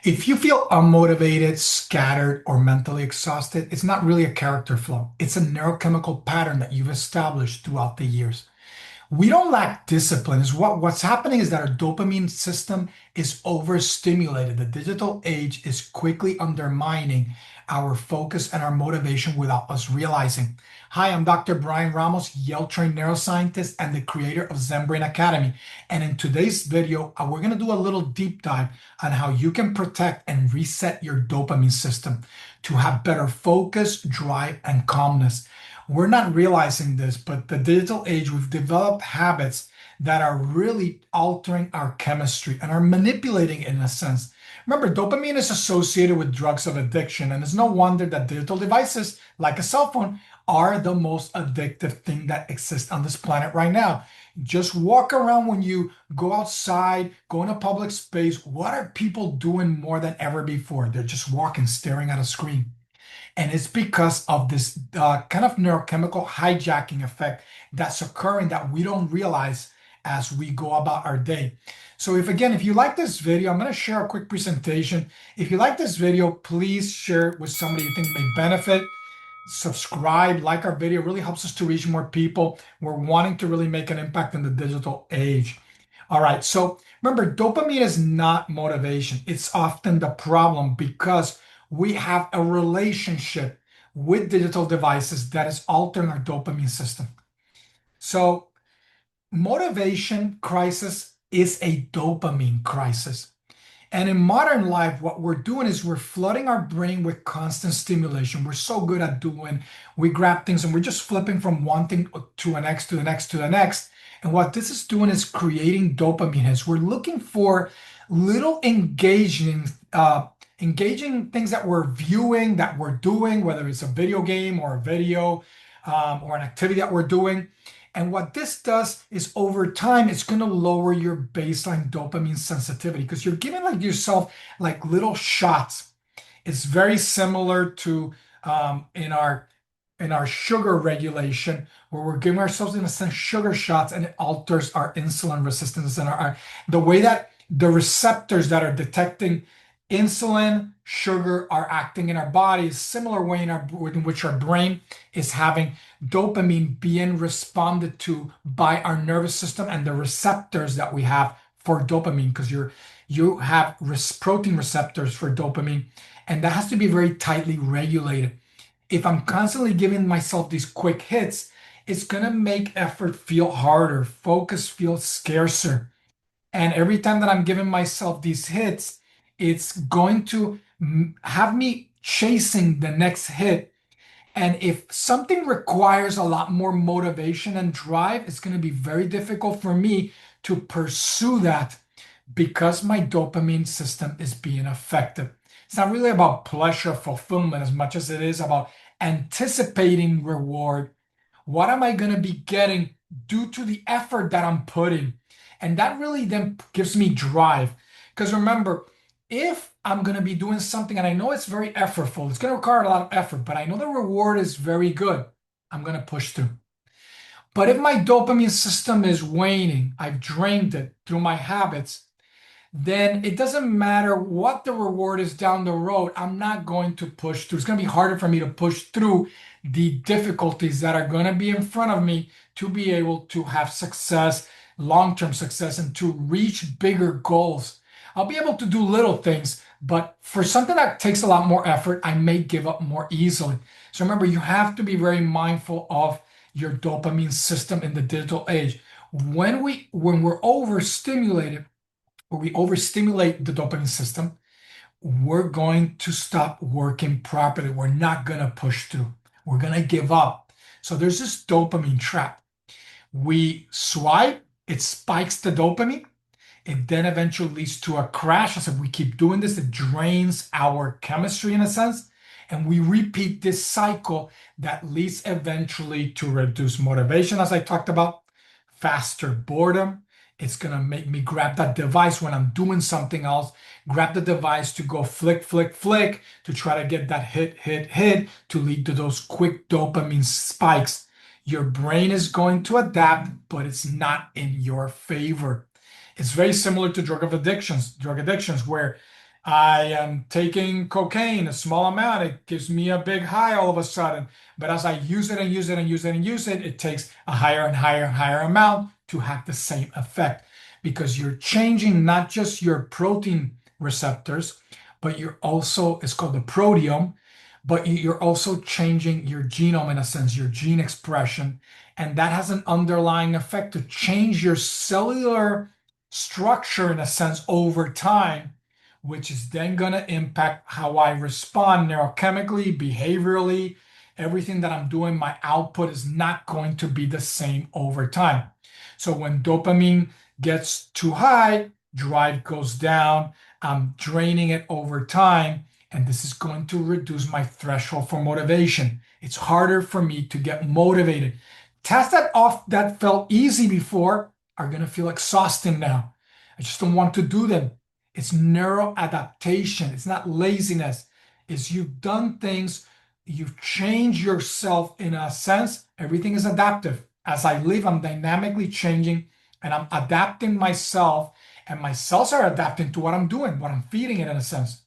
If you feel unmotivated, scattered, or mentally exhausted, it's not really a character flaw. It's a neurochemical pattern that you've established throughout the years. We don't lack discipline. Is what's happening is that our dopamine system is overstimulated. The digital age is quickly undermining our focus and our motivation without us realizing. Hi, I'm Dr. Brian Ramos, Yale-trained neuroscientist and the creator of Zen Brain Academy. And in today's video, we're going to do a little deep dive on how you can protect and reset your dopamine system to have better focus, drive, and calmness. We're not realizing this, but the digital age, we've developed habits that are really altering our chemistry and are manipulating it in a sense. Remember, dopamine is associated with drugs of addiction, and it's no wonder that digital devices like a cell phone are the most addictive thing that exists on this planet right now. Just walk around when you go outside, go in a public space. What are people doing more than ever before? They're just walking, staring at a screen. And it's because of this kind of neurochemical hijacking effect that's occurring that we don't realize as we go about our day. So if you like this video, I'm going to share a quick presentation. If you like this video, please share it with somebody you think may benefit. Subscribe, like our video, it really helps us to reach more people. We're wanting to really make an impact in the digital age. All right, so remember, dopamine is not motivation. It's often the problem because we have a relationship with digital devices that is altering our dopamine system. So, motivation crisis is a dopamine crisis. And in modern life, what we're doing is we're flooding our brain with constant stimulation. We're so good at doing, we grab things and we're just flipping from one thing to the next, to the next, to the next. And what this is doing is creating dopamine hits. We're looking for little engaging things that we're viewing, that we're doing, whether it's a video game or a video or an activity that we're doing. And what this does is over time, it's going to lower your baseline dopamine sensitivity because you're giving like yourself like little shots. It's very similar to in our sugar regulation, where we're giving ourselves in a sense sugar shots, and it alters our insulin resistance and the way that the receptors that are detecting insulin, sugar are acting in our body is similar way in which our brain is having dopamine being responded to by our nervous system and the receptors that we have for dopamine, because you have protein receptors for dopamine, and that has to be very tightly regulated. If I'm constantly giving myself these quick hits, it's going to make effort feel harder, focus feel scarcer. And every time that I'm giving myself these hits, it's going to have me chasing the next hit. And if something requires a lot more motivation and drive, it's going to be very difficult for me to pursue that because my dopamine system is being affected. It's not really about pleasure, fulfillment, as much as it is about anticipating reward. What am I going to be getting due to the effort that I'm putting? And that really then gives me drive. Because remember, if I'm going to be doing something and I know it's very effortful, it's going to require a lot of effort, but I know the reward is very good, I'm going to push through. But if my dopamine system is waning, I've drained it through my habits, then it doesn't matter what the reward is down the road, I'm not going to push through. It's going to be harder for me to push through the difficulties that are going to be in front of me to be able to have success, long-term success, and to reach bigger goals. I'll be able to do little things, but for something that takes a lot more effort, I may give up more easily. So remember, you have to be very mindful of your dopamine system in the digital age. When we're overstimulated, or we overstimulate the dopamine system, we're going to stop working properly. We're not going to push through. We're going to give up. So there's this dopamine trap. We swipe, it spikes the dopamine. It then eventually leads to a crash. As if we keep doing this, it drains our chemistry in a sense. And we repeat this cycle that leads eventually to reduced motivation, as I talked about, faster boredom. It's going to make me grab that device when I'm doing something else, grab the device to go flick, flick, flick, to try to get that hit, to lead to those quick dopamine spikes. Your brain is going to adapt, but it's not in your favor. It's very similar to drug addictions where I am taking cocaine, a small amount, it gives me a big high all of a sudden. But as I use it and use it and use it and use it, it takes a higher and higher and higher amount to have the same effect because you're changing not just your protein receptors, but you're also, it's called the proteome, but you're also changing your genome in a sense, your gene expression. And that has an underlying effect to change your cellular structure in a sense over time, which is then going to impact how I respond neurochemically, behaviorally. Everything that I'm doing, my output is not going to be the same over time. So when dopamine gets too high, drive goes down, I'm draining it over time, and this is going to reduce my threshold for motivation. It's harder for me to get motivated. Tasks that felt easy before are going to feel exhausting now. I just don't want to do them. It's neuroadaptation. It's not laziness. It's you've done things, you've changed yourself in a sense. Everything is adaptive. As I live, I'm dynamically changing and I'm adapting myself, and my cells are adapting to what I'm doing, what I'm feeding it in a sense.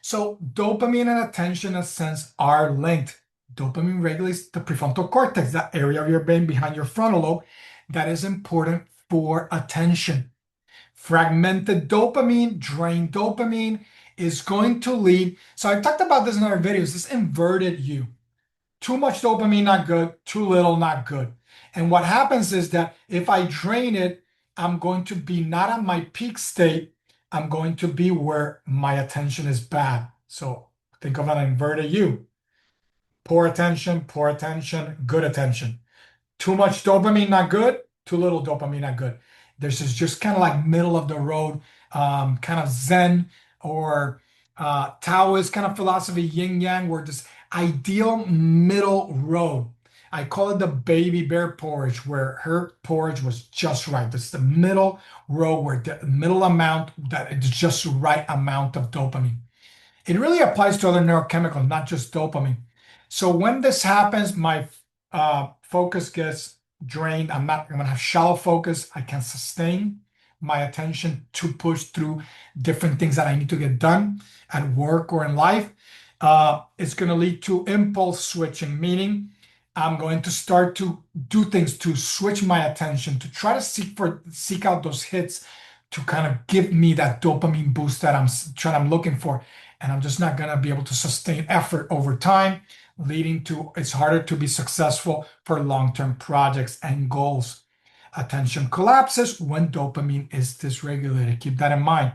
So dopamine and attention, in a sense, are linked. Dopamine regulates the prefrontal cortex, that area of your brain behind your frontal lobe that is important for attention. Fragmented dopamine, drained dopamine is going to lead. So I talked about this in our videos, this inverted U. Too much dopamine, not good. Too little, not good. And what happens is that if I drain it, I'm going to be not at my peak state. I'm going to be where my attention is bad. So think of an inverted U. Poor attention, good attention. Too much dopamine, not good. Too little dopamine, not good. This is just kind of like middle of the road, kind of Zen or Taoist kind of philosophy, yin yang, where this ideal middle road. I call it the baby bear porridge, where her porridge was just right. This is the middle road where the middle amount, that it's just right amount of dopamine. It really applies to other neurochemicals, not just dopamine. So when this happens, my focus gets drained. I'm going to have shallow focus. I can sustain my attention to push through different things that I need to get done at work or in life. It's going to lead to impulse switching, meaning I'm going to start to do things to switch my attention, to try to seek out those hits to kind of give me that dopamine boost that I'm looking for. And I'm just not going to be able to sustain effort over time, leading to it's harder to be successful for long-term projects and goals. Attention collapses when dopamine is dysregulated. Keep that in mind.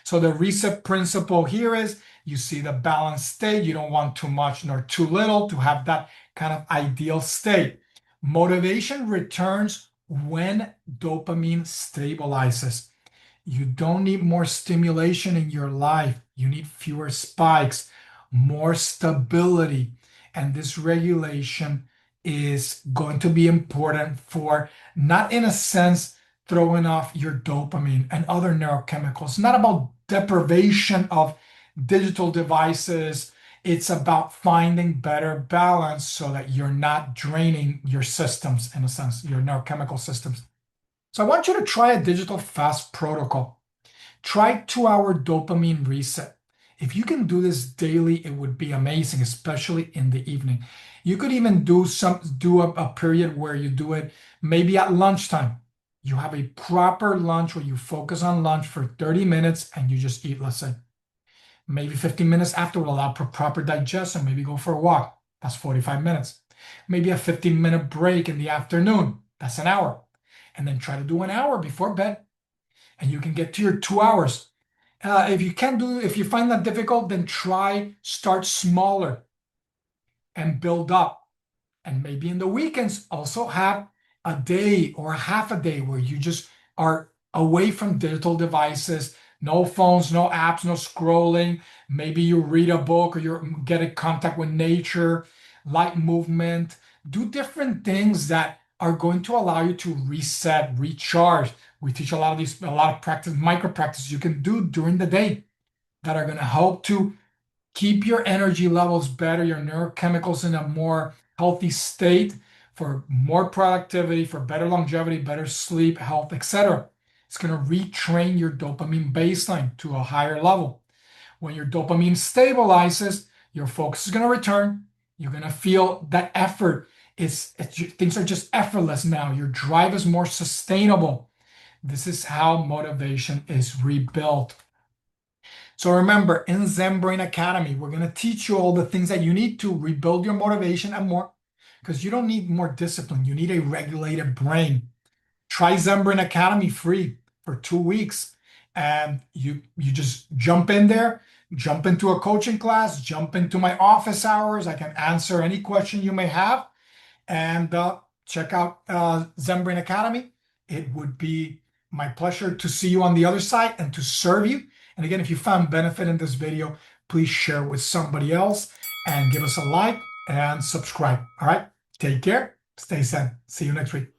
So the reset principle here is you see the balanced state. You don't want too much nor too little to have that kind of ideal state. Motivation returns when dopamine stabilizes. You don't need more stimulation in your life. You need fewer spikes, more stability. And this regulation is going to be important for not in a sense throwing off your dopamine and other neurochemicals. Not about deprivation of digital devices. It's about finding better balance so that you're not draining your systems in a sense, your neurochemical systems. So I want you to try a digital fast protocol. Try 2-hour dopamine reset. If you can do this daily, it would be amazing, especially in the evening. You could even do a period where you do it maybe at lunchtime. You have a proper lunch where you focus on lunch for 30 minutes and you just eat, let's say. Maybe 15 minutes after will allow for proper digestion. Maybe go for a walk. That's 45 minutes. Maybe a 15-minute break in the afternoon. That's an hour. And then try to do an hour before bed. And you can get to your 2 hours. If you find that difficult, then start smaller and build up. And maybe in the weekends, also have a day or a half a day where you just are away from digital devices, no phones, no apps, no scrolling. Maybe you read a book or you get in contact with nature, light movement, do different things that are going to allow you to reset, recharge. We teach a lot of practice, micro practices you can do during the day that are going to help to keep your energy levels better, your neurochemicals in a more healthy state for more productivity, for better longevity, better sleep, health, etc. It's going to retrain your dopamine baseline to a higher level. When your dopamine stabilizes, your focus is going to return. You're going to feel that effort things are just effortless now. Your drive is more sustainable. This is how motivation is rebuilt. So remember, in Zen Brain Academy, we're going to teach you all the things that you need to rebuild your motivation and more, because you don't need more discipline. You need a regulated brain. Try Zen Brain Academy free for 2 weeks, and you just jump in there, jump into a coaching class, jump into my office hours. I can answer any question you may have, and check out Zen Brain Academy. It would be my pleasure to see you on the other side and to serve you. And again, if you found benefit in this video, please share with somebody else and give us a like and subscribe. All right, take care, stay zen. See you next week.